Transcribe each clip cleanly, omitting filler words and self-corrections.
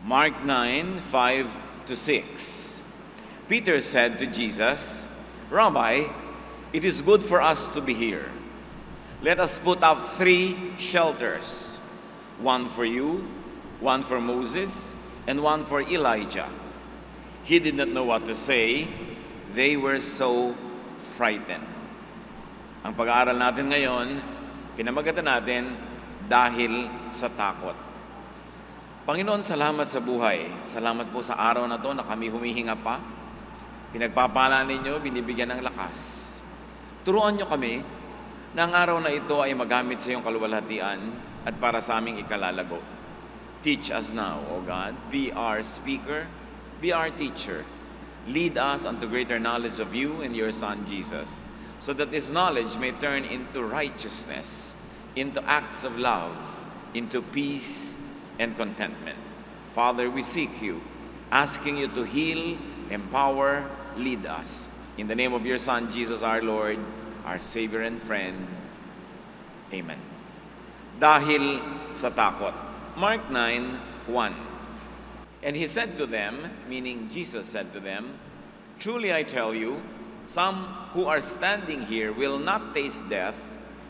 Mark 9:5-6. Peter said to Jesus, "Rabbi, it is good for us to be here. Let us put up 3 shelters, one for you, one for Moses, and one for Elijah." He did not know what to say. They were so frightened. Ang pag-aaral natin ngayon, pinamagatan natin, dahil sa takot. Panginoon, salamat sa buhay. Salamat po sa araw na to na kami humihinga pa. Pinagpapala ninyo, binibigyan ng lakas. Turuan nyo kami na ang araw na ito ay magamit sa iyong kaluwalhatian at para sa aming ikalalago. Teach us now, O God. Be our speaker, be our teacher. Lead us unto greater knowledge of you and your Son, Jesus, so that this knowledge may turn into righteousness, into acts of love, into peace and contentment. Father, we seek you, asking you to heal, empower, lead us. In the name of your Son, Jesus our Lord, our Savior and friend. Amen. Dahil sa takot. Mark 9:1. And he said to them, meaning Jesus said to them, "Truly I tell you, some who are standing here will not taste death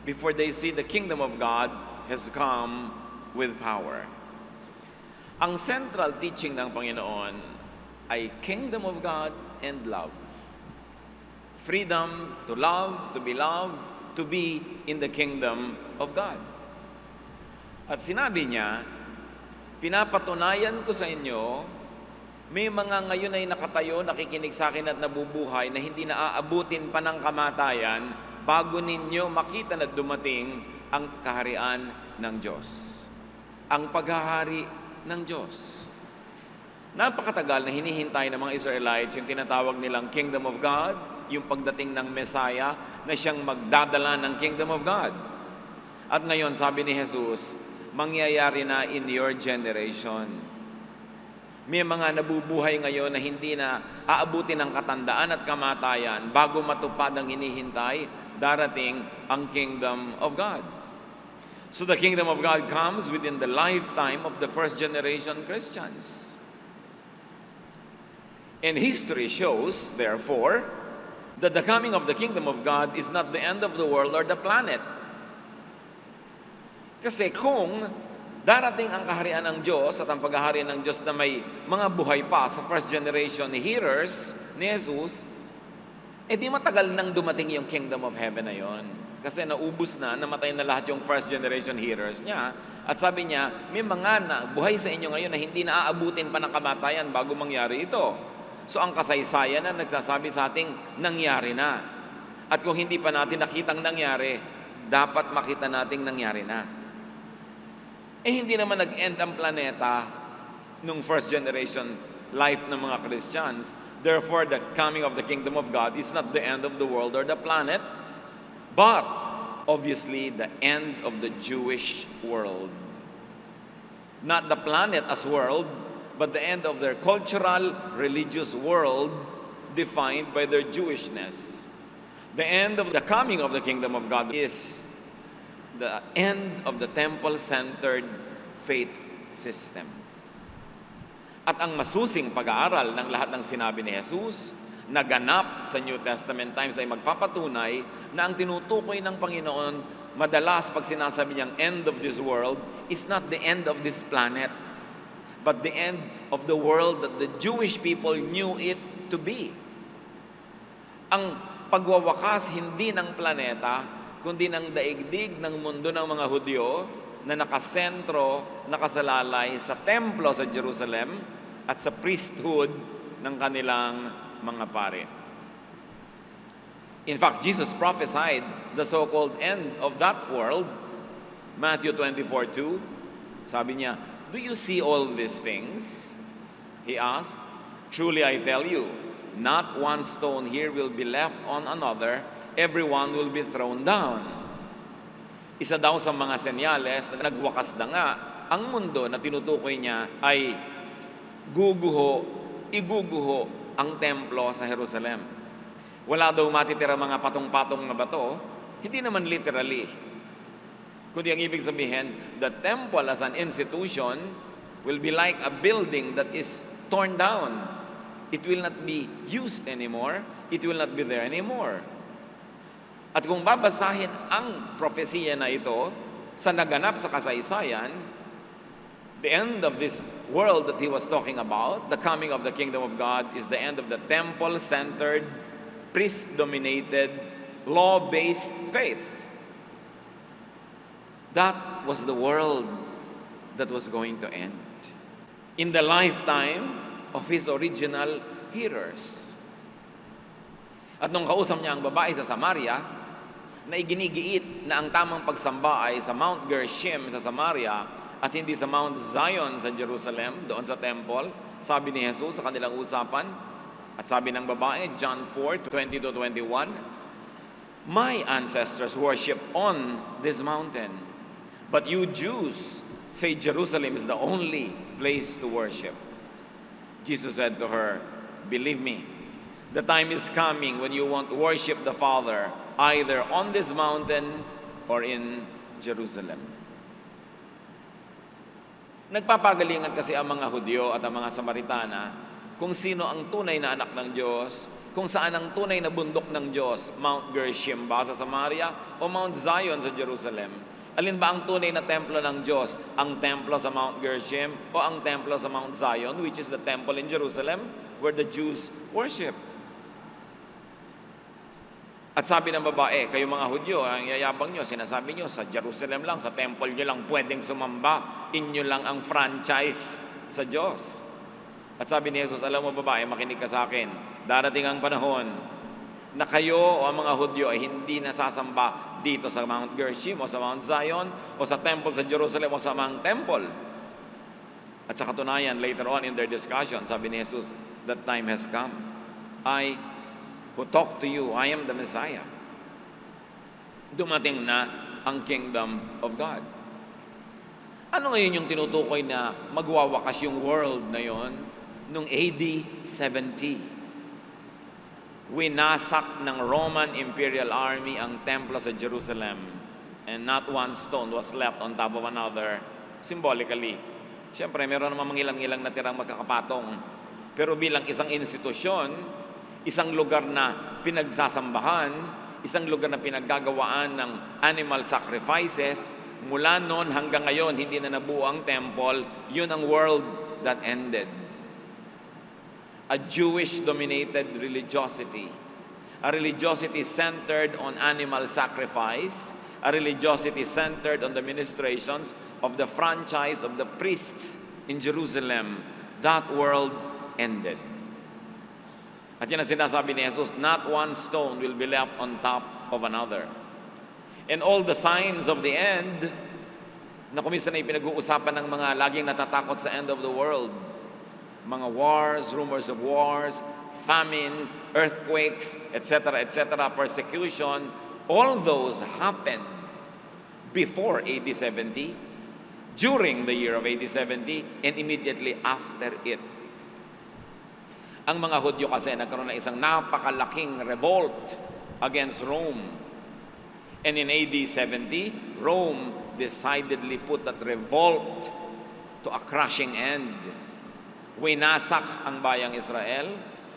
before they see the kingdom of God has come with power." Ang central teaching ng Panginoon ay kingdom of God and love. Freedom to love, to be loved, to be in the kingdom of God. At sinabi niya, pinapatunayan ko sa inyo, may mga ngayon ay nakatayo, nakikinig sa akin at nabubuhay na hindi na aabutin pa ng kamatayan bago ninyo makita na dumating ang kaharian ng Diyos. Ang paghahari ng Diyos. Napakatagal na hinihintay ng mga Israelites yung tinatawag nilang Kingdom of God, yung pagdating ng Messiah na siyang magdadala ng Kingdom of God. At ngayon, sabi ni Jesus, mangyayari na in your generation. May mga nabubuhay ngayon na hindi na aabutin ng katandaan at kamatayan bago matupad ang hinihintay, darating ang kingdom of God. So the kingdom of God comes within the lifetime of the first generation Christians. And history shows, therefore, that the coming of the kingdom of God is not the end of the world or the planet. Kasi kung darating ang kaharian ng Diyos at ang paghahari ng Diyos na may mga buhay pa sa first generation hearers ni Jesus, di matagal nang dumating yung kingdom of heaven na yon. Kasi naubos na, namatay na lahat yung first generation hearers niya. At sabi niya, may mga na buhay sa inyo ngayon na hindi na aabutin pa ng kamatayan bago mangyari ito. So ang kasaysayan na nagsasabi sa ating nangyari na. At kung hindi pa natin nakitang nangyari, dapat makita nating nangyari na. Hindi naman nag-end ang planeta nung first generation life ng mga Christians. Therefore, the coming of the kingdom of God is not the end of the world or the planet, but obviously the end of the Jewish world. Not the planet as world, but the end of their cultural, religious world defined by their Jewishness. The end of the coming of the kingdom of God is the end of the temple-centered faith system. At ang masusing pag-aaral ng lahat ng sinabi ni Jesus, naganap sa New Testament times ay magpapatunay na ang tinutukoy ng Panginoon, madalas pag sinasabi niyang end of this world, is not the end of this planet, but the end of the world that the Jewish people knew it to be. Ang pagwawakas hindi ng planeta, kundi ng daigdig ng mundo ng mga Hudyo na nakasentro, nakasalalay sa templo sa Jerusalem at sa priesthood ng kanilang mga pari. In fact, Jesus prophesied the so-called end of that world. Matthew 24:2, sabi niya, "Do you see all these things?" He asked, "Truly I tell you, not one stone here will be left on another, everyone will be thrown down." Isa daw sa mga senyales na nagwakas na nga ang mundo na tinutukoy niya ay iguguho ang templo sa Jerusalem. Wala daw matitira mga patong-patong na bato, hindi naman literally. Kundi ang ibig sabihin, the temple as an institution will be like a building that is torn down. It will not be used anymore. It will not be there anymore. At kung babasahin ang propesiya na ito sa naganap sa kasaysayan, the end of this world that he was talking about, the coming of the kingdom of God, is the end of the temple-centered, priest-dominated, law-based faith. That was the world that was going to end in the lifetime of his original hearers. At nung kausap niya ang babae sa Samaria, na iginigiit na ang tamang pagsamba ay sa Mount Gerizim sa Samaria at hindi sa Mount Zion sa Jerusalem, doon sa temple, sabi ni Jesus sa kanilang usapan, at sabi ng babae, John 4:20-21, "My ancestors worship on this mountain, but you Jews say Jerusalem is the only place to worship." Jesus said to her, "Believe me, the time is coming when you won't worship the Father either on this mountain or in Jerusalem." Nagpapagalingan kasi ang mga Hudyo at ang mga Samaritana kung sino ang tunay na anak ng Diyos, kung saan ang tunay na bundok ng Diyos, Mount Gerizim ba sa Samaria o Mount Zion sa Jerusalem. Alin ba ang tunay na templo ng Diyos? Ang templo sa Mount Gerizim o ang templo sa Mount Zion, which is the temple in Jerusalem where the Jews worship? At sabi ng babae, kayo mga Hudyo, ang yayabang nyo, sinasabi nyo, sa Jerusalem lang, sa temple nyo lang pwedeng sumamba, inyo lang ang franchise sa Diyos. At sabi ni Jesus, alam mo babae, makinig ka sa akin, darating ang panahon na kayo o ang mga Hudyo ay hindi nasasamba dito sa Mount Gerizim o sa Mount Zion o sa temple sa Jerusalem o sa Mount Temple. At sa katunayan, later on in their discussion, sabi ni Jesus, that time has come. I who talk to you, I am the Messiah. Dumating na ang kingdom of God. Ano ngayon yung tinutukoy na magwawakas yung world na yon nung AD 70? Winasak ng Roman Imperial Army ang templo sa Jerusalem and not one stone was left on top of another, symbolically. Siyempre, meron naman mangilang-ilang na tirang magkakapatong. Pero bilang isang institusyon, isang lugar na pinagsasambahan, isang lugar na pinaggagawaan ng animal sacrifices, mula noon hanggang ngayon, hindi na nabuo ang temple, yun ang world that ended. A Jewish-dominated religiosity. A religiosity centered on animal sacrifice, a religiosity centered on the ministrations of the franchise of the priests in Jerusalem. That world ended. At yan ang sinasabi ni Jesus, not one stone will be left on top of another. And all the signs of the end, na kuminsan ay pinag-uusapan ng mga laging natatakot sa end of the world. Mga wars, rumors of wars, famine, earthquakes, etc., persecution, all those happened before AD 70, during the year of AD 70, and immediately after it. Ang mga Hudyo kasi nagkaroon ng isang napakalaking revolt against Rome. And in AD 70, Rome decidedly put that revolt to a crushing end. Winasak ang bayang Israel,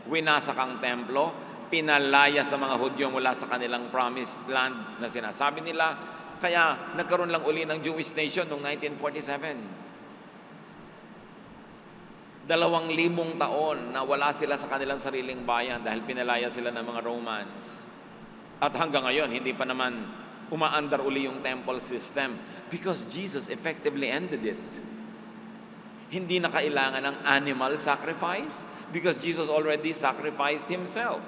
winasak ang templo, pinalaya sa mga Hudyo mula sa kanilang promised land na sinasabi nila. Kaya nagkaroon lang uli ng Jewish nation noong 1947. 2,000 taon na wala sila sa kanilang sariling bayan dahil pinalaya sila ng mga Romans. At hanggang ngayon, hindi pa naman umaandar uli yung temple system because Jesus effectively ended it. Hindi na kailangan ng animal sacrifice because Jesus already sacrificed Himself.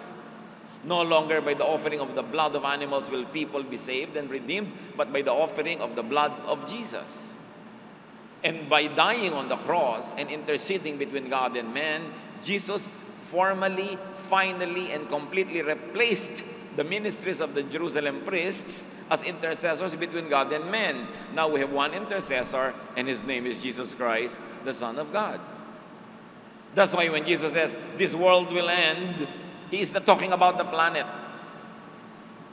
No longer by the offering of the blood of animals will people be saved and redeemed, but by the offering of the blood of Jesus. And by dying on the cross and interceding between God and man, Jesus formally, finally, and completely replaced the ministries of the Jerusalem priests as intercessors between God and man. Now we have one intercessor, and His name is Jesus Christ, the Son of God. That's why when Jesus says, this world will end, He is not talking about the planet.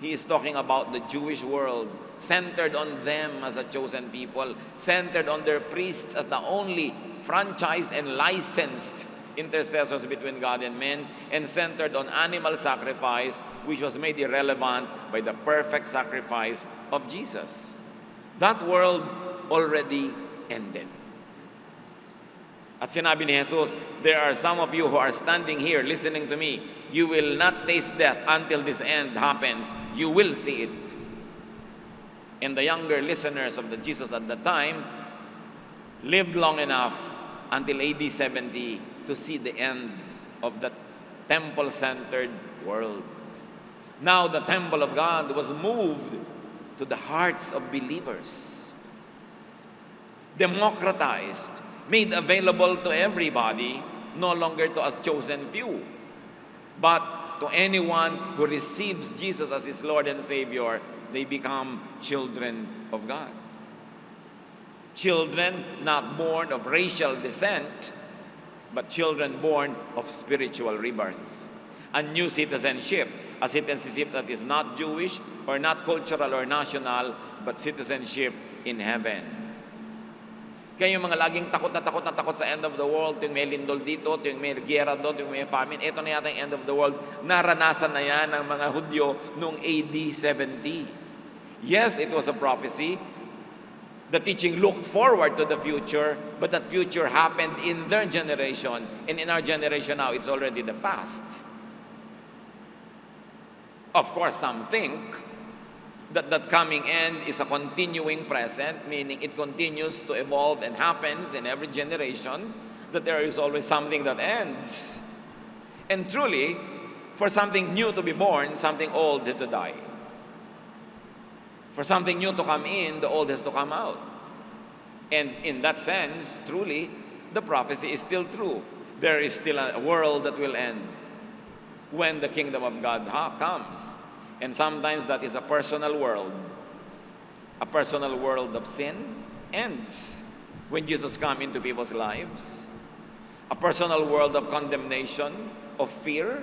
He is talking about the Jewish world, centered on them as a chosen people, centered on their priests as the only franchised and licensed intercessors between God and men, and centered on animal sacrifice, which was made irrelevant by the perfect sacrifice of Jesus. That world already ended. At sinabi ni Jesus, there are some of you who are standing here listening to me. You will not taste death until this end happens. You will see it. And the younger listeners of the Jesus at the time lived long enough until AD 70 to see the end of the temple-centered world. Now the temple of God was moved to the hearts of believers, democratized, made available to everybody, no longer to a chosen few, but to anyone who receives Jesus as his Lord and Savior. They become children of God. Children not born of racial descent, but children born of spiritual rebirth. A new citizenship, a citizenship that is not Jewish or not cultural or national, but citizenship in heaven. Kaya yung mga laging takot na takot sa end of the world, yung may lindol dito, yung may gera doon, yung may famine, ito na yata yung end of the world. Naranasan na yan ng mga Hudyo noong AD 70. Yes, it was a prophecy. The teaching looked forward to the future, but that future happened in their generation. And in our generation now, it's already the past. Of course, some think that that coming end is a continuing present, meaning it continues to evolve and happens in every generation, that there is always something that ends. And truly, for something new to be born, something old had to die. For something new to come in, the old has to come out. And in that sense, truly, the prophecy is still true. There is still a world that will end when the kingdom of God comes. And sometimes that is a personal world. A personal world of sin ends when Jesus comes into people's lives. A personal world of condemnation, of fear,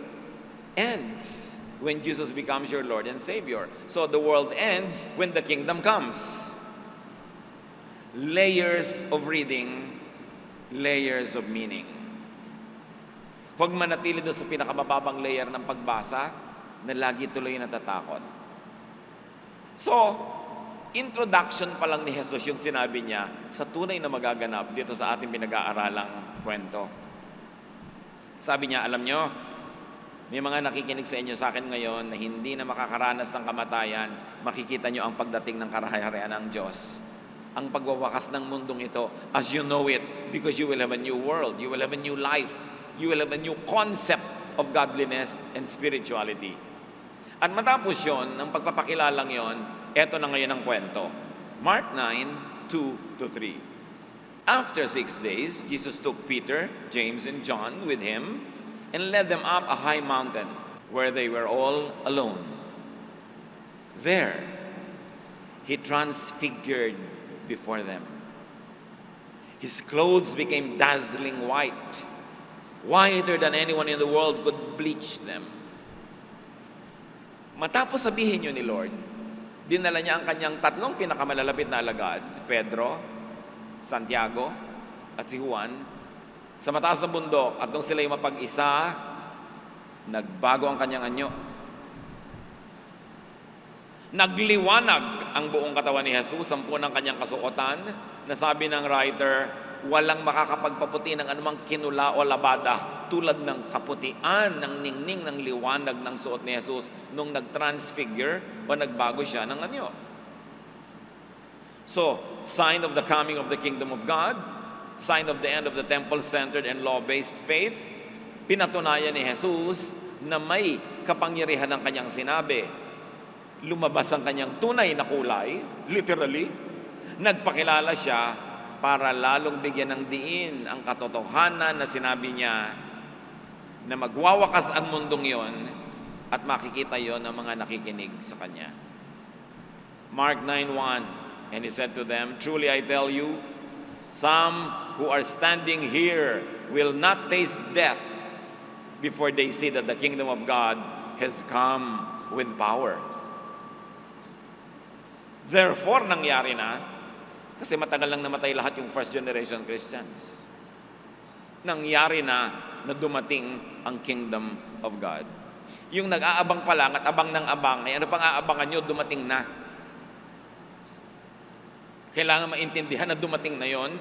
ends when Jesus becomes your Lord and Savior. So the world ends when the kingdom comes. Layers of reading, layers of meaning. Huwag manatili doon sa pinakamababang layer ng pagbasa na lagi tuloy natatakot. So, introduction pa lang ni Jesus yung sinabi niya sa tunay na magaganap dito sa ating pinag-aaralang kwento. Sabi niya, alam nyo, may mga nakikinig sa inyo sa akin ngayon na hindi na makakaranas ng kamatayan, makikita nyo ang pagdating ng kaharian ng Diyos. Ang pagwawakas ng mundong ito as you know it, because you will have a new world, you will have a new life, you will have a new concept of godliness and spirituality. At matapos yon, ng pagpapakilalang yon, eto na ngayon ang kwento. Mark 9, 2-3. After 6 days, Jesus took Peter, James, and John with him and led them up a high mountain where they were all alone. There, he transfigured before them. His clothes became dazzling white, whiter than anyone in the world could bleach them. Matapos sabihin yun ni Lord, dinala niya ang kanyang tatlong pinakamalalapit na alagad, si Pedro, Santiago, at si Juan, sa mataas na bundok, at nung sila'y mapag-isa, nagbago ang kanyang anyo. Nagliwanag ang buong katawan ni Jesus, sampu ng kanyang kasuotan, na sabi ng writer, walang makakapagpaputi ng anumang kinula o labada tulad ng kaputian, ng ningning, ng liwanag ng suot ni Jesus nung nag-transfigure o nagbago siya ng anyo. So, sign of the coming of the kingdom of God, sign of the end of the temple-centered and law-based faith, pinatunayan ni Jesus na may kapangyarihan ng kanyang sinabi. Lumabas ang kanyang tunay na kulay, literally. Nagpakilala siya para lalong bigyan ng diin ang katotohanan na sinabi niya na magwawakas ang mundong yon at makikita yon ng mga nakikinig sa kanya. Mark 9:1, and he said to them, truly I tell you, some who are standing here will not taste death before they see that the kingdom of God has come with power. Therefore, nangyari na, kasi matagal lang namatay lahat yung first generation Christians. Nangyari na dumating ang kingdom of God. Yung nag-aabang pa lang at abang ng abang, ay ano pang aabangan nyo, dumating na. Kailangan maintindihan na dumating na yon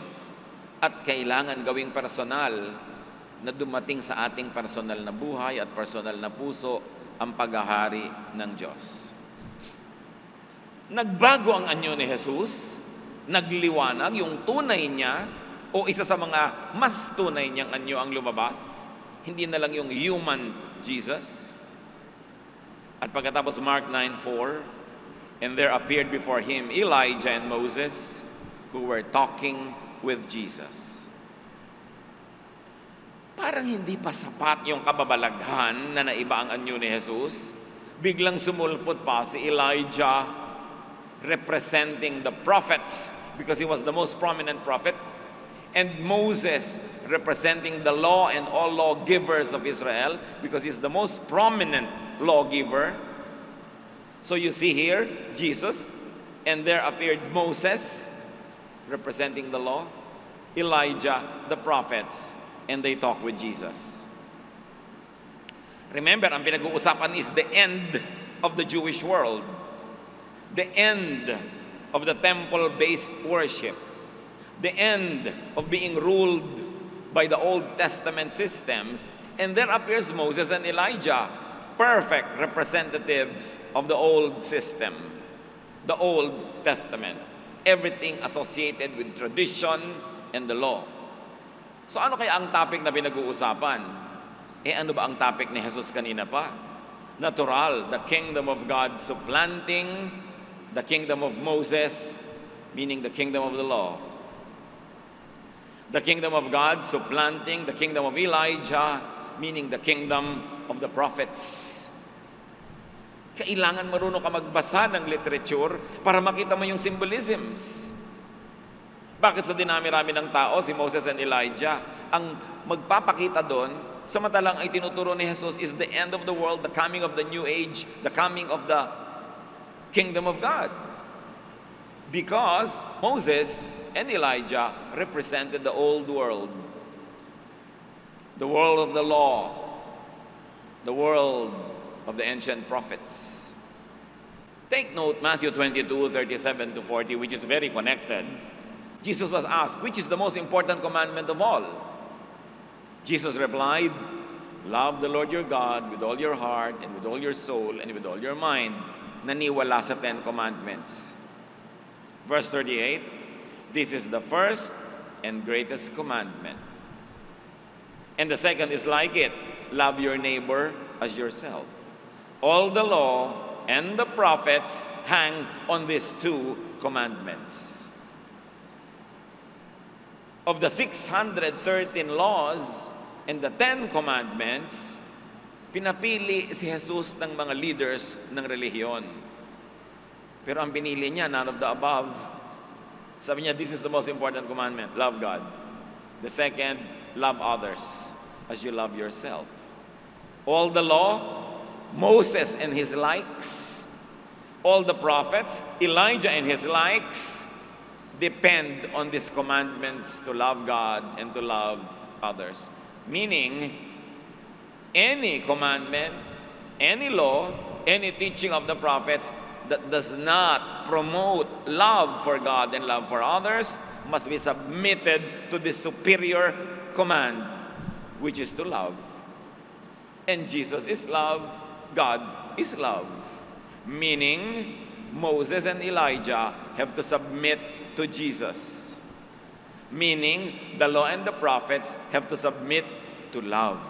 at kailangan gawing personal na dumating sa ating personal na buhay at personal na puso ang paghahari ng Diyos. Nagbago ang anyo ni Jesus, nagliwanag yung tunay niya o isa sa mga mas tunay niyang anyo ang lumabas. Hindi na lang yung human Jesus. At pagkatapos Mark 9:4, and there appeared before him Elijah and Moses who were talking with Jesus. Parang hindi pa sapat yung kababalaghan na naiba ang anyo ni Jesus. Biglang sumulpot pa si Elijah representing the prophets because he was the most prominent prophet, and Moses representing the law and all lawgivers of Israel because he's the most prominent lawgiver. So you see here, Jesus, and there appeared Moses, representing the law, Elijah, the prophets, and they talk with Jesus. Remember, ang pinag-uusapan is the end of the Jewish world, the end of the temple-based worship, the end of being ruled by the Old Testament systems, and there appears Moses and Elijah, perfect representatives of the old system, the Old Testament. Everything associated with tradition and the law. So ano kaya ang topic na pinag-uusapan? Ano ba ang topic ni Jesus kanina pa? Natural, the kingdom of God supplanting the kingdom of Moses, meaning the kingdom of the law. The kingdom of God supplanting the kingdom of Elijah, meaning the kingdom of the prophets. Kailangan marunong ka magbasa ng literature para makita mo yung symbolisms. Bakit sa dinami-rami ng tao, si Moses and Elijah, ang magpapakita doon, samantalang ay tinuturo ni Jesus is the end of the world, the coming of the new age, the coming of the kingdom of God. Because Moses and Elijah represented the old world, the world of the law, the world of the ancient prophets. Take note, Matthew 22:37-40, which is very connected. Jesus was asked, which is the most important commandment of all? Jesus replied, love the Lord your God with all your heart and with all your soul and with all your mind. Naniwala sa 10 commandments. Verse 38, this is the first and greatest commandment. And the second is like it, love your neighbor as yourself. All the law and the prophets hang on these 2 commandments. Of the 613 laws and the 10 commandments, pinapili si Jesus ng mga leaders ng relihiyon. Pero ang pinili niya, none of the above. Sabi niya, this is the most important commandment, love God. The second, love others as you love yourself. All the law, Moses and his likes, all the prophets, Elijah and his likes, depend on these commandments to love God and to love others. Meaning, any commandment, any law, any teaching of the prophets that does not promote love for God and love for others must be submitted to the superior command, which is to love. And Jesus is love, God is love. Meaning, Moses and Elijah have to submit to Jesus. Meaning, the law and the prophets have to submit to love.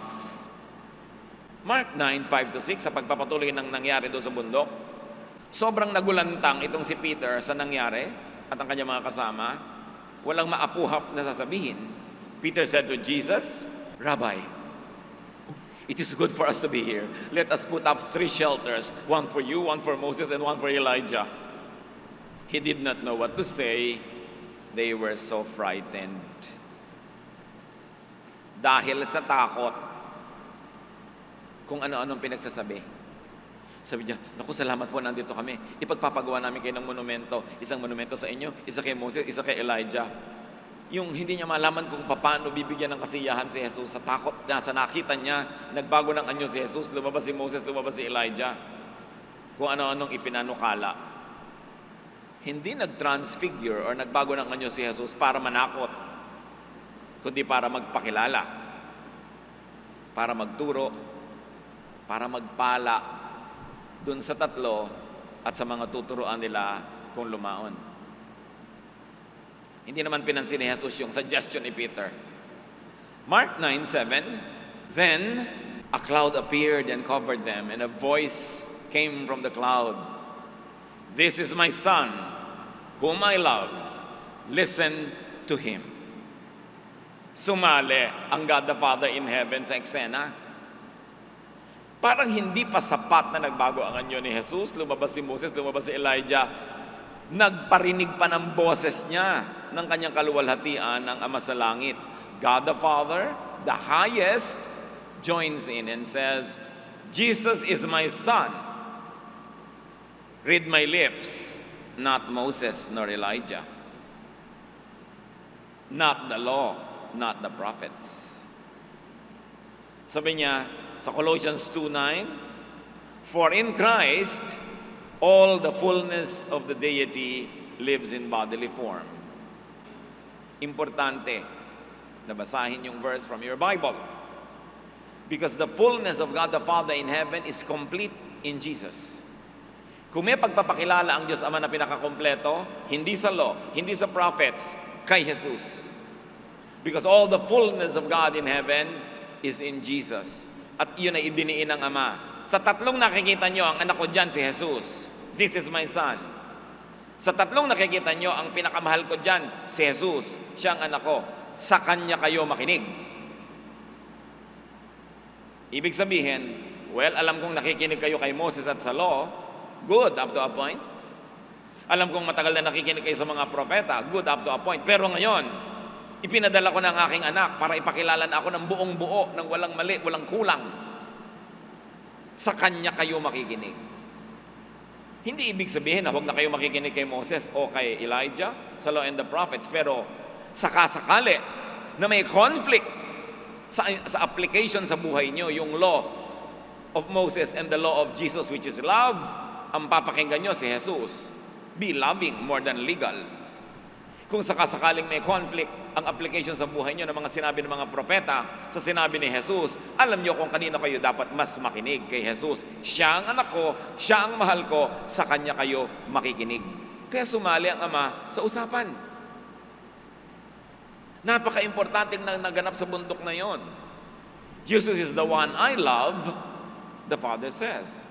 Mark 9:5-6, sa pagpapatuloy ng nangyari doon sa bundok, sobrang nagulantang itong si Peter sa nangyari at ang kanyang mga kasama. Walang maapuhap na sasabihin. Peter said to Jesus, Rabbi, it is good for us to be here. Let us put up 3 shelters, one for you, one for Moses, and one for Elijah. He did not know what to say. They were so frightened. Dahil sa takot, kung ano-anong pinagsasabi. Sabi niya, naku, salamat po, nandito kami. Ipagpapagawa namin kayo ng monumento. Isang monumento sa inyo, isa kay Moses, isa kay Elijah. Yung hindi niya malaman kung paano bibigyan ng kasiyahan si Jesus, sa takot niya, sa nakita niya, nagbago ng anyo si Jesus, lumabas si Moses, lumabas si Elijah. Kung ano-anong ipinanukala. Hindi nag-transfigure or nagbago ng anyo si Jesus para manakot, kundi para magpakilala, para magturo, para magpala dun sa tatlo at sa mga tuturuan nila kung lumaon. Hindi naman pinansin ni Jesus yung suggestion ni Peter. Mark 9:7, then a cloud appeared and covered them, and a voice came from the cloud. This is my son, whom I love. Listen to him. Sumali ang God the Father in heaven sa eksena. Parang hindi pa sapat na nagbago ang anyo ni Jesus, lumabas si Moses, lumabas si Elijah, nagparinig pa ng boses niya ng kanyang kaluwalhatian ng Ama sa Langit. God the Father, the highest, joins in and says, Jesus is my son. Read my lips, not Moses nor Elijah. Not the law, not the prophets. Sabi niya, sa Colossians 2:9, for in Christ, all the fullness of the deity lives in bodily form. Importante na basahin yung verse from your Bible. Because the fullness of God the Father in heaven is complete in Jesus. Kung may pagpapakilala ang Diyos Ama na pinakakompleto, hindi sa law, hindi sa prophets, kay Jesus. Because all the fullness of God in heaven is in Jesus. At yun ay idiniin ng Ama. Sa tatlong nakikita nyo, ang anak ko dyan si Jesus. This is my son. Sa tatlong nakikita nyo, ang pinakamahal ko dyan si Jesus. Siya ang anak ko. Sa Kanya kayo makinig. Ibig sabihin, well, alam kong nakikinig kayo kay Moses at sa law, good up to a point. Alam kong matagal na nakikinig kayo sa mga propeta, good up to a point. Pero ngayon, ipinadala ko ng aking anak para ipakilala na ako ng buong buo, ng walang mali, walang kulang. Sa Kanya kayo makikinig. Hindi ibig sabihin na huwag na kayo makikinig kay Moses o kay Elijah sa law and the prophets, pero sakasakali na may conflict sa application sa buhay nyo, yung law of Moses and the law of Jesus, which is love, ang papakinggan nyo si Jesus. Be loving more than legal. Kung sakasakaling may conflict ang application sa buhay nyo ng mga sinabi ng mga propeta sa sinabi ni Jesus, alam nyo kung kanino kayo dapat mas makinig kay Jesus. Siya ang anak ko, siya ang mahal ko, sa Kanya kayo makikinig. Kaya sumali ang Ama sa usapan. Napaka-importanting naganap sa bundok na yon. Jesus is the one I love, the Father says.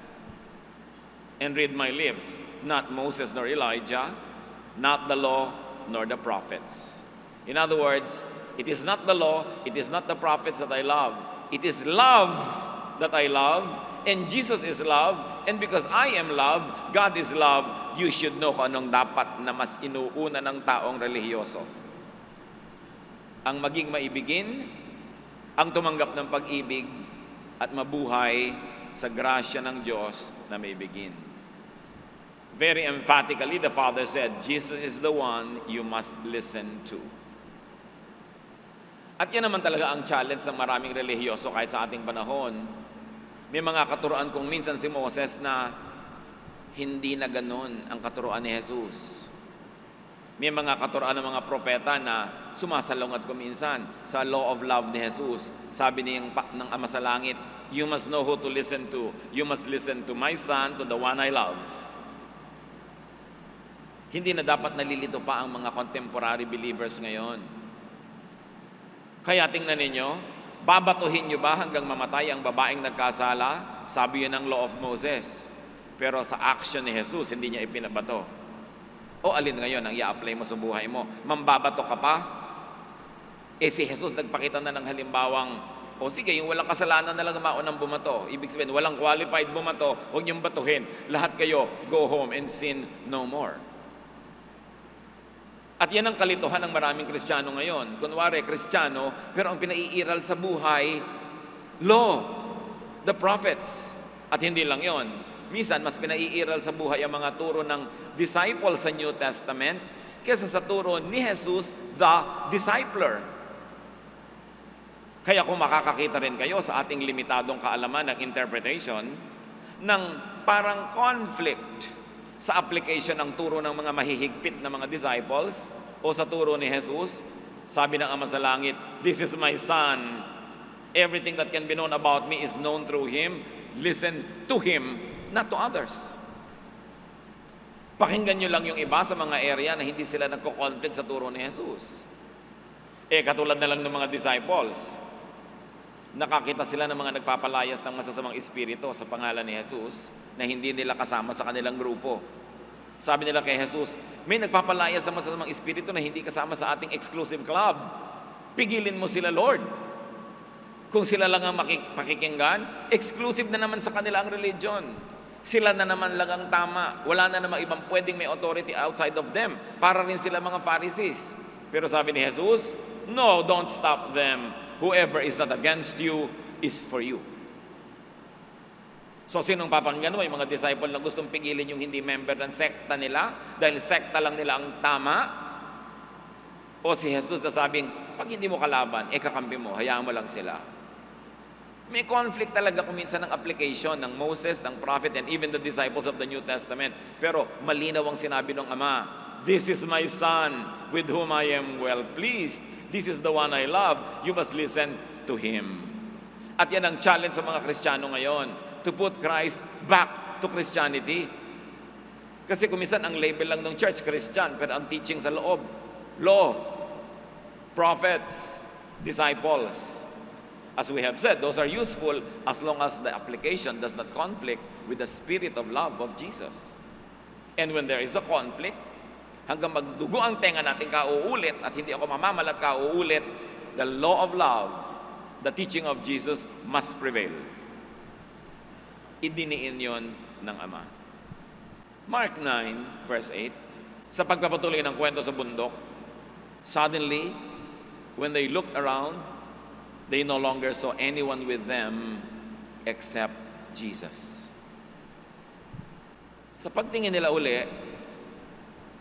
And read my lips, not Moses nor Elijah, not the law nor the prophets. In other words, it is not the law, it is not the prophets that I love. It is love that I love, and Jesus is love, and because I am love, God is love, you should know kung anong dapat na mas inuuna ng taong relihiyoso. Ang maging maibigin, ang tumanggap ng pag-ibig, at mabuhay sa grasya ng Diyos na maibigin. Very emphatically, the Father said, Jesus is the one you must listen to. At yan naman talaga ang challenge ng maraming relihiyoso kahit sa ating panahon. May mga katuruan kung minsan si Moses na hindi na ganun ang katuruan ni Jesus. May mga katuruan ng mga propeta na sumasalungat ko minsan sa law of love ni Jesus. Sabi ng Ama sa Langit, you must know who to listen to. You must listen to my son, to the one I love. Hindi na dapat nalilito pa ang mga contemporary believers ngayon. Kaya tingnan ninyo, babatuhin nyo ba hanggang mamatay ang babaeng nagkasala? Sabi yun ng law of Moses. Pero sa action ni Jesus, hindi niya ipinabato. O alin ngayon ang i-apply mo sa buhay mo? Mambabato ka pa? Si Jesus nagpakita na ng halimbawang, o sige, yung walang kasalanan na lang maunang bumato. Ibig sabihin, walang qualified bumato, huwag niyong batuhin. Lahat kayo, go home and sin no more. At yan ang kalituhan ng maraming Kristiyano ngayon. Kunwari, Kristiyano, pero ang pinaiiral sa buhay, law, the prophets. At hindi lang yon, Minsan, mas pinaiiral sa buhay ang mga turo ng disciples sa New Testament kaysa sa turo ni Jesus, the discipler. Kaya kung makakakita rin kayo sa ating limitadong kaalaman ng interpretation, ng parang conflict sa application ng turo ng mga mahihigpit na mga disciples o sa turo ni Jesus, sabi ng Ama sa Langit, "This is my Son. Everything that can be known about me is known through Him. Listen to Him, not to others." Pakinggan nyo lang yung iba sa mga area na hindi sila nagko-conflict sa turo ni Jesus. Katulad na lang ng mga disciples, nakakita sila ng mga nagpapalayas ng masasamang espiritu sa pangalan ni Jesus na hindi nila kasama sa kanilang grupo. Sabi nila kay Jesus, may nagpapalayas ng masasamang espiritu na hindi kasama sa ating exclusive club. Pigilin mo sila, Lord. Kung sila lang ang pakikinggan, exclusive na naman sa kanila ang religion. Sila na naman lang ang tama. Wala na namang ibang pwedeng may authority outside of them. Para rin sila mga Pharisees. Pero sabi ni Jesus, no, don't stop them. Whoever is not against you is for you. So sinong papakinggan mo? Yung mga disciple na gustong pigilin yung hindi member ng sekta nila dahil sekta lang nila ang tama? O si Jesus na sabing, pag hindi mo kalaban, kakampi mo, hayaan mo lang sila. May conflict talaga kung minsan ng application ng Moses, ng prophet, and even the disciples of the New Testament. Pero malinaw ang sinabi ng Ama, "This is my Son, with whom I am well pleased. This is the one I love. You must listen to Him." At yan ang challenge sa mga Kristiyano ngayon, to put Christ back to Christianity. Kasi kung minsan ang label lang ng church, Christian, pero ang teaching sa loob, law, prophets, disciples. As we have said, those are useful as long as the application does not conflict with the spirit of love of Jesus. And when there is a conflict, hanggang magdugo ang tenga natin kauulit at hindi ako mamamalat kauulit, the law of love, the teaching of Jesus must prevail. Idiniin yon ng Ama. Mark 9, verse 8, sa pagpapatuloy ng kwento sa bundok, suddenly, when they looked around, they no longer saw anyone with them except Jesus. Sa pagtingin nila uli,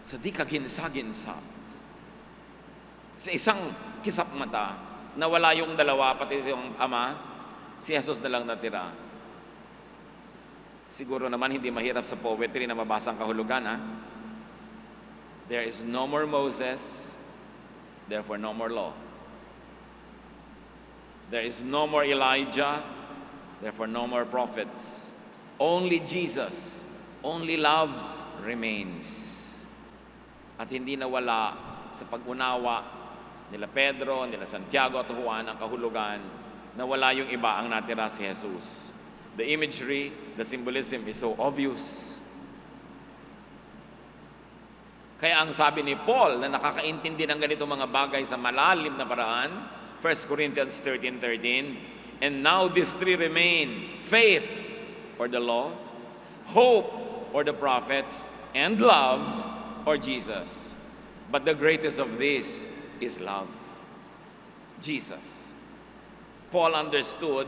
sa di kaginsa-ginsa, sa isang kisap mata, nawala yung dalawa, pati yung Ama, si Jesus na lang natira. Siguro naman hindi mahirap sa poetry na mabasa ang kahulugan, ha? There is no more Moses, therefore no more law. There is no more Elijah, therefore no more prophets. Only Jesus, only love remains. At hindi nawala sa pag-unawa nila Pedro, nila Santiago at Juan ang kahulugan, nawala yung iba ang natira si Jesus. The imagery, the symbolism is so obvious. Kaya ang sabi ni Paul na nakakaintindi ng ganito mga bagay sa malalim na paraan, 1 Corinthians 13:13, and now these three remain, faith, or the law, hope, or the prophets, and love, or Jesus. But the greatest of these is love. Jesus. Paul understood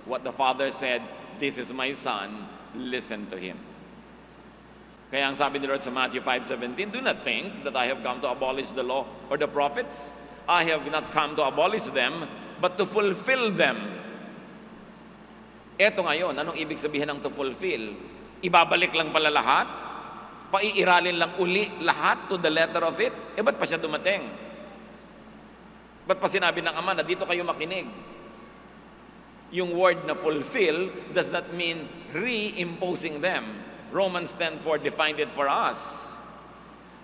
what the Father said, "This is my Son, listen to Him." Kaya ang sabi ni Lord sa Matthew 5:17, "Do not think that I have come to abolish the law or the prophets. I have not come to abolish them, but to fulfill them." Eto ngayon, anong ibig sabihin ng to fulfill? Ibabalik lang pala lahat? Paiiralin lang uli lahat to the letter of it? Ba't pa siya dumating? Ba't pa sinabi ng Ama na dito kayo makinig? Yung word na fulfill does not mean reimposing them. Romans 10:4 defined it for us.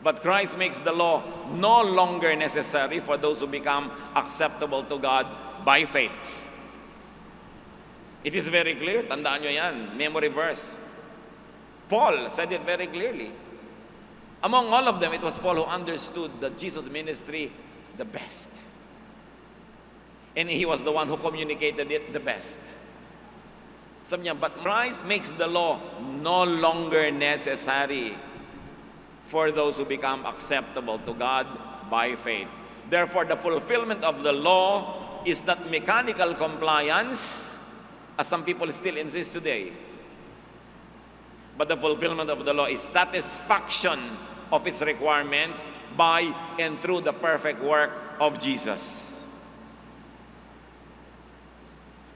But Christ makes the law no longer necessary for those who become acceptable to God by faith. It is very clear. Tandaan nyo yan. Memory verse. Paul said it very clearly. Among all of them, it was Paul who understood that Jesus' ministry the best. And he was the one who communicated it the best. Sabi niya, but Christ makes the law no longer necessary for those who become acceptable to God by faith. Therefore, the fulfillment of the law is not mechanical compliance, as some people still insist today. But the fulfillment of the law is satisfaction of its requirements by and through the perfect work of Jesus.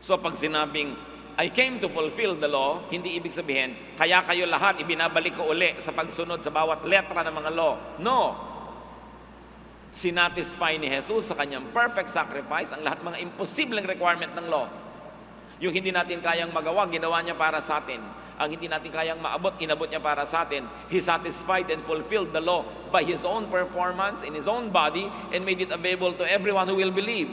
So pag sinabing, I came to fulfill the law, hindi ibig sabihin, kaya kayo lahat ibinabalik ko uli sa pagsunod sa bawat letra ng mga law. No. Sinatisfy ni Jesus sa kanyang perfect sacrifice ang lahat mga imposibleng requirement ng law. Yung hindi natin kayang magawa, ginawa niya para sa atin. Ang hindi natin kayang maabot, inabot niya para sa atin. He satisfied and fulfilled the law by His own performance in His own body and made it available to everyone who will believe.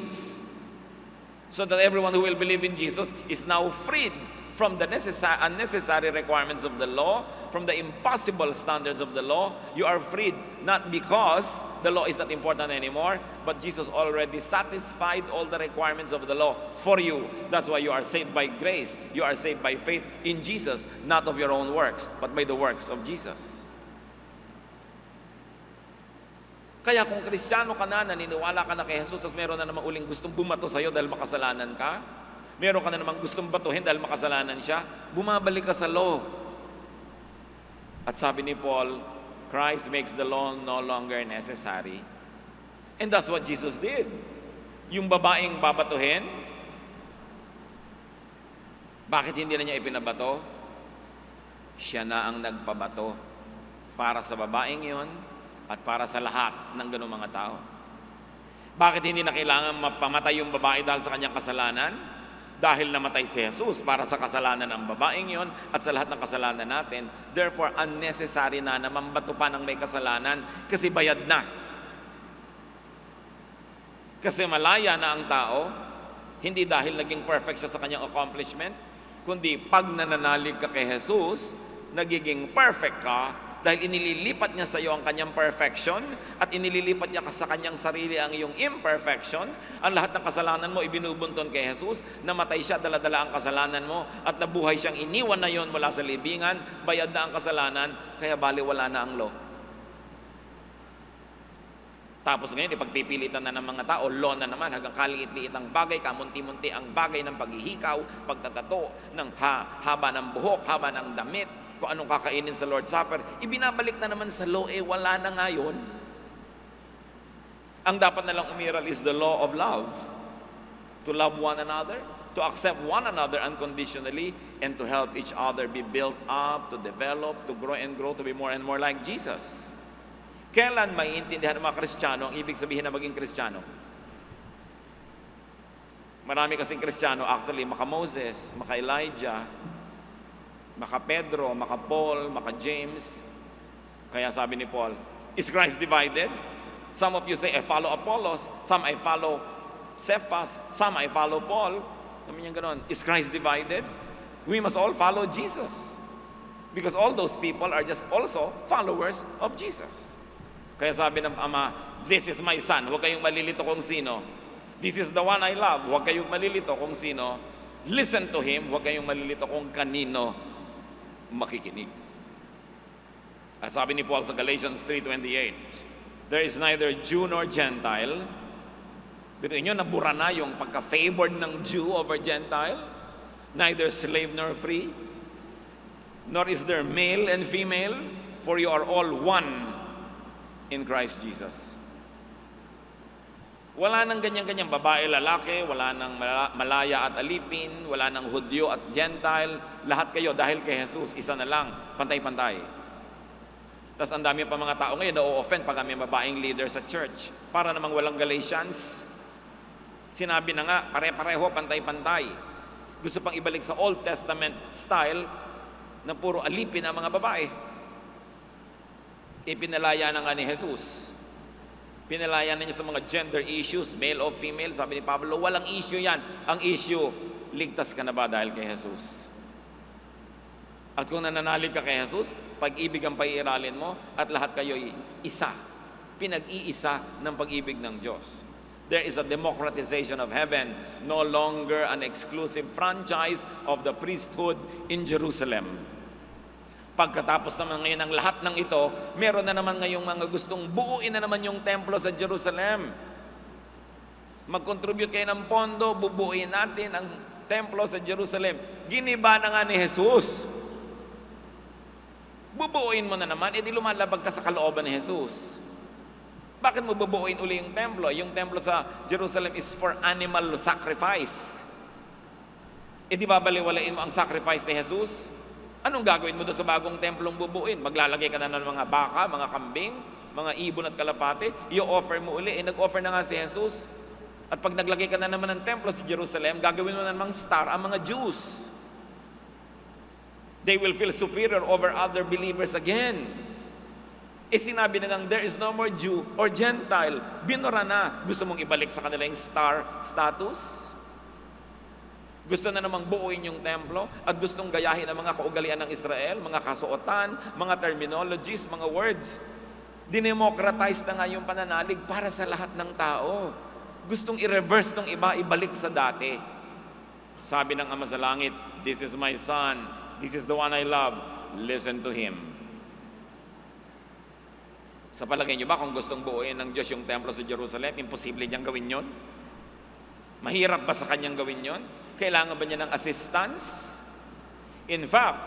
So that everyone who will believe in Jesus is now freed from the unnecessary requirements of the law, from the impossible standards of the law. You are freed not because the law is not important anymore, but Jesus already satisfied all the requirements of the law for you. That's why you are saved by grace. You are saved by faith in Jesus, not of your own works, but by the works of Jesus. Kaya kung Kristiyano ka na, naniniwala ka na kay Jesus, tapos meron na namang uling gustong bumato sa'yo dahil makasalanan ka, meron ka na namang gustong batuhin dahil makasalanan siya, bumabalik ka sa law. At sabi ni Paul, Christ makes the law no longer necessary. And that's what Jesus did. Yung babaeng babatuhin, bakit hindi na niya ipinabato? Siya na ang nagpabato para sa babaeng yon at para sa lahat ng ganung mga tao. Bakit hindi na kailangan mapamatay yung babae dahil sa kanyang kasalanan? Dahil namatay si Jesus para sa kasalanan ng babaeng yon at sa lahat ng kasalanan natin. Therefore, unnecessary na mambato pa ng may kasalanan kasi bayad na. Kasi malaya na ang tao, hindi dahil naging perfect siya sa kanyang accomplishment, kundi pag nananalig ka kay Jesus, nagiging perfect ka dahil inililipat niya sa iyo ang kanyang perfection at inililipat niya sa kanyang sarili ang iyong imperfection. Ang lahat ng kasalanan mo ibinubunton kay Jesus, namatay siya, dala-dala ang kasalanan mo at nabuhay siyang iniwan na yon mula sa libingan, bayad na ang kasalanan, kaya baliwala na ang law. Tapos ngayon, ipagpipilitan na ng mga tao, law na naman, hanggang kaliit-liit ang bagay, kamunti-munti ang bagay ng paghihikaw, pagtatato, ng haba ng buhok, haba ng damit, kung anong kakainin sa Lord's Supper, ibinabalik na naman sa law, wala na ngayon. Ang dapat na lang umiral is the law of love. To love one another, to accept one another unconditionally, and to help each other be built up, to develop, to grow and grow, to be more and more like Jesus. Kailan maiintindihan ng mga Kristiyano ang ibig sabihin na maging Kristiyano? Marami kasing Kristiyano, actually, maka-Moses, maka-Elijah, maka-Pedro, maka-Paul, maka-James. Kaya sabi ni Paul, is Christ divided? Some of you say, I follow Apollos. Some I follow Cephas. Some I follow Paul. Sabi niya gano'n, is Christ divided? We must all follow Jesus. Because all those people are just also followers of Jesus. Kaya sabi ng Ama, this is my son. Huwag kayong malilito kung sino. This is the one I love. Huwag kayong malilito kung sino. Listen to him. Huwag kayong malilito kung kanino makikinig. At sabi ni Paul sa Galatians 3:28, there is neither Jew nor Gentile. Pero inyo, nabura na yung pagka-favored ng Jew over Gentile. Neither slave nor free. Nor is there male and female, for you are all one in Christ Jesus. Wala nang ganyan-ganyan, babae, lalaki, wala nang malaya at alipin, wala nang Hudyo at Gentile, lahat kayo dahil kay Jesus, isa na lang, pantay-pantay. Tapos ang dami pa mga tao ngayon na-offend pag may babaeng leader sa church. Para namang walang Galatians, sinabi na nga, pare-pareho, pantay-pantay. Gusto pang ibalik sa Old Testament style na puro alipin ang mga babae. Ipinalaya na nga ni Jesus. Pinalaya na niya sa mga gender issues, male o female. Sabi ni Pablo, walang issue yan. Ang issue, ligtas ka na ba dahil kay Jesus? At kung nananalig ka kay Jesus, pag-ibig ang paiiralin mo at lahat kayo'y isa. Pinag-iisa ng pag-ibig ng Diyos. There is a democratization of heaven, no longer an exclusive franchise of the priesthood in Jerusalem. Pagkatapos naman ngayon ng lahat ng ito, meron na naman ngayong mga gustong buuin na naman yung templo sa Jerusalem. Mag-contribute kayo ng pondo, bubuuin natin ang templo sa Jerusalem. Giniba na nga ni Jesus. Bubuuin mo na naman, edi lumalabag ka sa kalooban ni Jesus. Bakit mo bubuuin uli yung templo? Yung templo sa Jerusalem is for animal sacrifice. Edi babaliwalain mo ang sacrifice ni Jesus? Anong gagawin mo doon sa bagong templong bubuuin? Maglalagay ka na ng mga baka, mga kambing, mga ibon at kalapate? I-offer mo uli. Nag-offer na nga si Jesus. At pag naglagay ka na naman ng templo sa Jerusalem, gagawin mo na namang star ang mga Jews. They will feel superior over other believers again. Sinabi na ngang, there is no more Jew or Gentile. Binura na. Gusto mong ibalik sa kanila yung star status? Gusto na namang buuin yung templo at gustong gayahin ang mga kaugalian ng Israel, mga kasuotan, mga terminologies, mga words. Dinemocratize na nga yung pananalig para sa lahat ng tao. Gustong i-reverse ng iba, ibalik sa dati. Sabi ng Ama sa Langit, this is my son, this is the one I love, listen to him. Sa palagay niyo ba kung gustong buuin ng Diyos yung templo sa Jerusalem, imposible niyang gawin yon? Mahirap ba sa kanyang gawin yon? Kailangan ba niya ng assistance? In fact,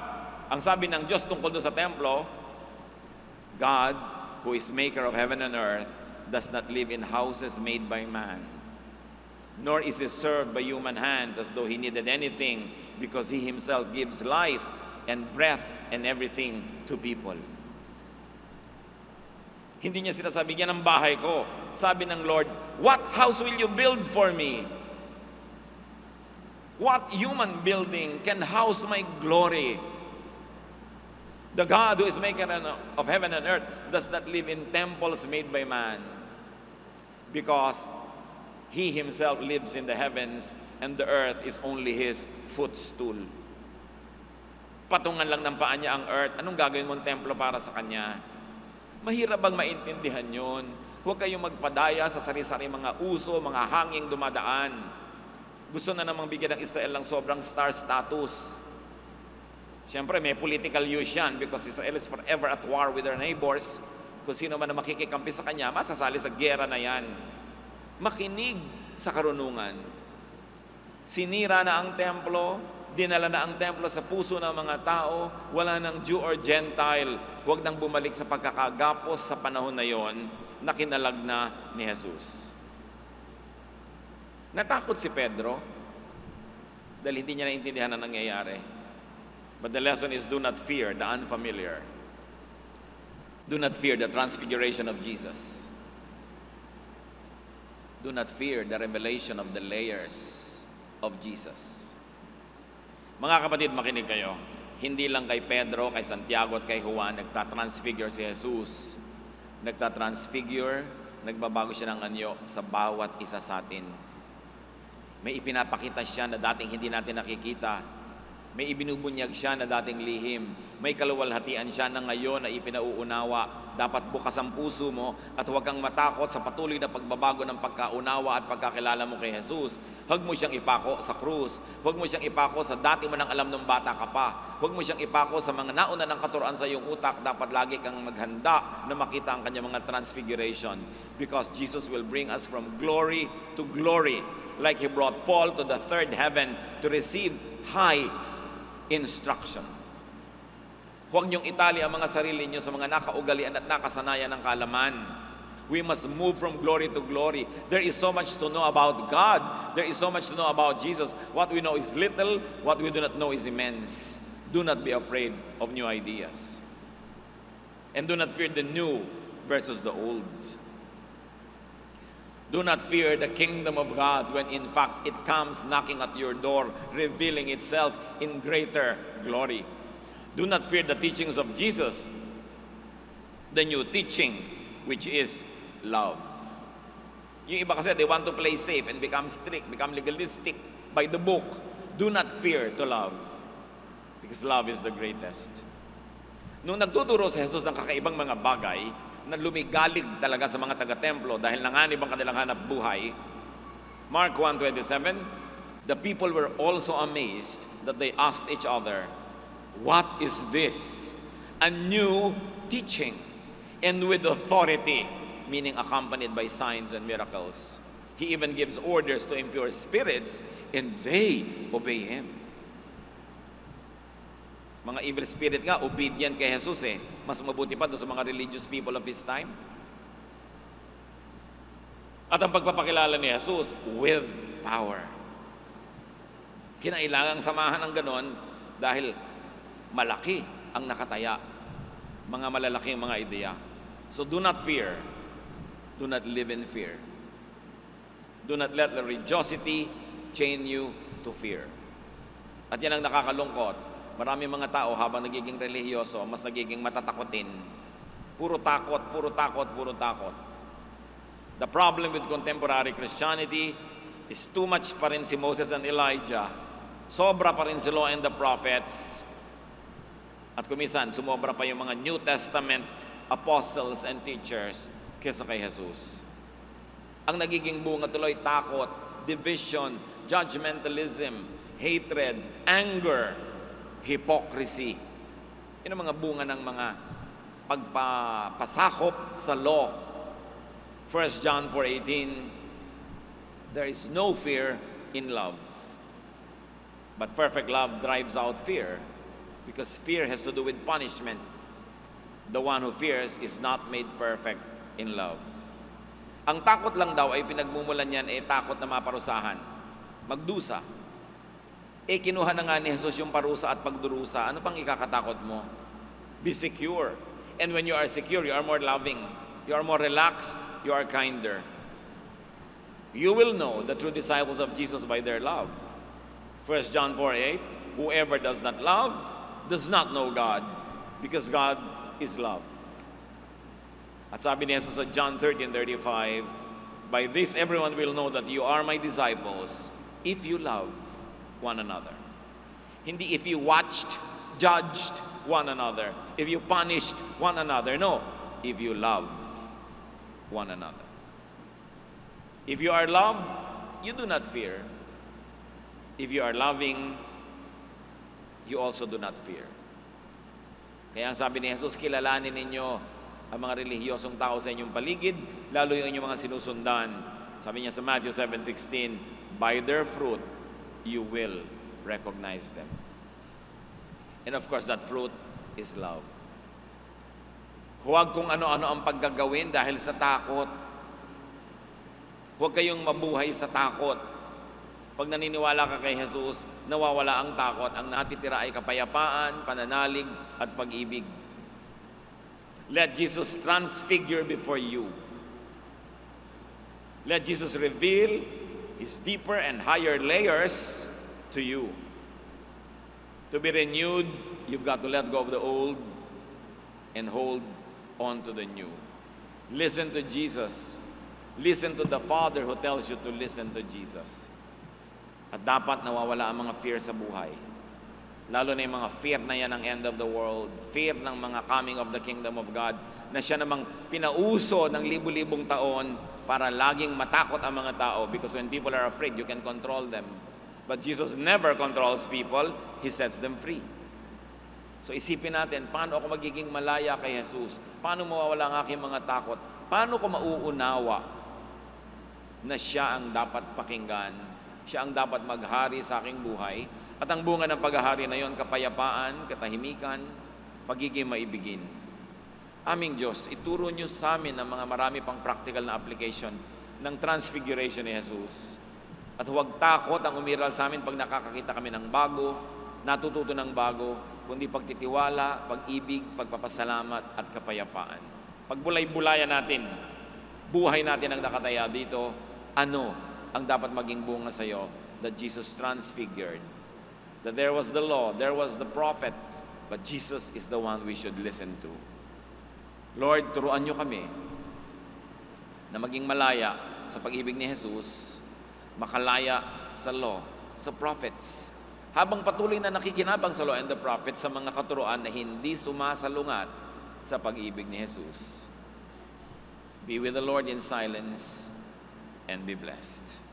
ang sabi ng Diyos tungkol doon sa templo, God, who is maker of heaven and earth, does not live in houses made by man, nor is he served by human hands as though he needed anything, because he himself gives life and breath and everything to people. Hindi niya sinasabi, yan ang bahay ko. Sabi ng Lord, what house will you build for me? What human building can house my glory? The God who is maker of heaven and earth does not live in temples made by man, because he himself lives in the heavens and the earth is only his footstool. Patungan lang ng paa niya ang earth. Anong gagawin mong templo para sa kanya? Mahirap bang maintindihan yun? Huwag kayong magpadaya sa sari-sari mga uso, mga hanging dumadaan. Gusto na namang bigyan ng Israel ng sobrang star status. Siyempre, may political use yan because Israel is forever at war with their neighbors. Kung sino man na makikikampi sa kanya, masasali sa gera na yan. Makinig sa karunungan. Sinira na ang templo, dinala na ang templo sa puso ng mga tao, wala ng Jew or Gentile. Huwag nang bumalik sa pagkakagapos sa panahon na yon na kinalag na ni Jesus. Natakot si Pedro dahil hindi niya naintindihan ang nangyayari. But the lesson is, do not fear the unfamiliar. Do not fear the transfiguration of Jesus. Do not fear the revelation of the layers of Jesus. Mga kapatid, makinig kayo. Hindi lang kay Pedro, kay Santiago at kay Juan nagtatransfigure si Jesus. Nagtatransfigure, nagbabago siya ng anyo sa bawat isa sa atin. May ipinapakita siya na dating hindi natin nakikita. May ibinubunyag siya na dating lihim. May kaluwalhatian siya na ngayon na ipinauunawa. Dapat bukas ang puso mo at huwag kang matakot sa patuloy na pagbabago ng pagkaunawa at pagkakilala mo kay Jesus. Huwag mo siyang ipako sa krus. Huwag mo siyang ipako sa dati mo nang alam nung bata ka pa. Huwag mo siyang ipako sa mga nauna ng katuroan sa iyong utak. Dapat lagi kang maghanda na makita ang kanyang mga transfiguration. Because Jesus will bring us from glory to glory. Like He brought Paul to the third heaven to receive high instruction. Huwag niyong itali ang mga sarili niyo sa mga nakaugalian at nakasanayan ng kalaman. We must move from glory to glory. There is so much to know about God. There is so much to know about Jesus. What we know is little, what we do not know is immense. Do not be afraid of new ideas. And do not fear the new versus the old. Do not fear the kingdom of God when in fact it comes knocking at your door, revealing itself in greater glory. Do not fear the teachings of Jesus, the new teaching, which is love. Yung iba kasi, they want to play safe and become strict, become legalistic by the book. Do not fear to love, because love is the greatest. Nung nagtuturo si Jesus ng kakaibang mga bagay, na lumigalig talaga sa mga taga-templo dahil nanganib ang kanilang hanap buhay, Mark 1:27, the people were also amazed that they asked each other, what is this? A new teaching, and with authority, meaning accompanied by signs and miracles. He even gives orders to impure spirits, and they obey Him. Mga evil spirit nga, obedient kay Jesus eh. Mas mabuti pa doon sa mga religious people of his time. At ang pagpapakilala ni Jesus with power. Kinailangang samahan ng ganon dahil malaki ang nakataya. Mga malalaking mga ideya. So do not fear. Do not live in fear. Do not let religiosity chain you to fear. At yan ang nakakalungkot. Marami mga tao habang nagiging relihiyoso, mas nagiging matatakotin. Puro takot, puro takot, puro takot. The problem with contemporary Christianity is too much pa rin si Moses and Elijah. Sobra pa rin si Law and the Prophets. At kumisan, sumobra pa yung mga New Testament apostles and teachers kesa kay Jesus. Ang nagiging bunga tuloy, takot, division, judgmentalism, hatred, anger, hypocrisy. Yun ang mga bunga ng mga pagpapasakop sa law. 1 John 4:18, there is no fear in love. But perfect love drives out fear, because fear has to do with punishment. The one who fears is not made perfect in love. Ang takot lang daw ay pinagmumulan niyan takot na maparusahan. Magdusa. Kinuha na nga ni Jesus yung parusa at pagdurusa. Ano pang ikakatakot mo? Be secure. And when you are secure, you are more loving. You are more relaxed. You are kinder. You will know the true disciples of Jesus by their love. 1 John 4:8, whoever does not love does not know God, because God is love. At sabi ni Jesus sa John 13:35, by this everyone will know that you are my disciples, if you love one another. Hindi if you watched, judged one another, if you punished one another. No, if you love one another. If you are loved, you do not fear. If you are loving, you also do not fear. Kaya ang sabi ni Jesus, kilalanin ninyo ang mga relihiyosong tao sa inyong paligid, lalo yung inyong mga sinusundan. Sabi niya sa Matthew 7:16, by their fruit, you will recognize them. And of course, that fruit is love. Huwag kung ano-ano ang paggagawin dahil sa takot. Huwag kayong mabuhay sa takot. Pag naniniwala ka kay Jesus, nawawala ang takot. Ang natitira ay kapayapaan, pananalig, at pag-ibig. Let Jesus transfigure before you. Let Jesus reveal His deeper and higher layers to you. To be renewed, you've got to let go of the old and hold on to the new. Listen to Jesus. Listen to the Father who tells you to listen to Jesus. At dapat nawawala ang mga fear sa buhay. Lalo na yung mga fear na yan ng end of the world, fear ng mga coming of the kingdom of God, na siya namang pinauso ng libu-libong taon para laging matakot ang mga tao, because when people are afraid, you can control them. But Jesus never controls people, He sets them free. So isipin natin, paano ako magiging malaya kay Jesus? Paano mawawala ang aking mga takot? Paano ko mauunawa na siya ang dapat pakinggan, siya ang dapat maghari sa aking buhay, at ang bunga ng paghahari na yon, kapayapaan, katahimikan, pagiging maibigin. Aming Diyos, ituro niyo sa amin ang mga marami pang practical na application ng transfiguration ni Jesus. At huwag takot ang umiral sa amin pag nakakakita kami ng bago, natututo ng bago, kundi pagtitiwala, pag-ibig, pagpapasalamat, at kapayapaan. Pagbulay-bulayan natin, buhay natin ang nakataya dito, ano ang dapat maging bunga sa iyo that Jesus transfigured? That there was the law, there was the prophet, but Jesus is the one we should listen to. Lord, turuan niyo kami na maging malaya sa pag-ibig ni Jesus, makalaya sa law, sa prophets. Habang patuloy na nakikinabang sa law and the prophets sa mga katuruan na hindi sumasalungat sa pag-ibig ni Jesus. Be with the Lord in silence and be blessed.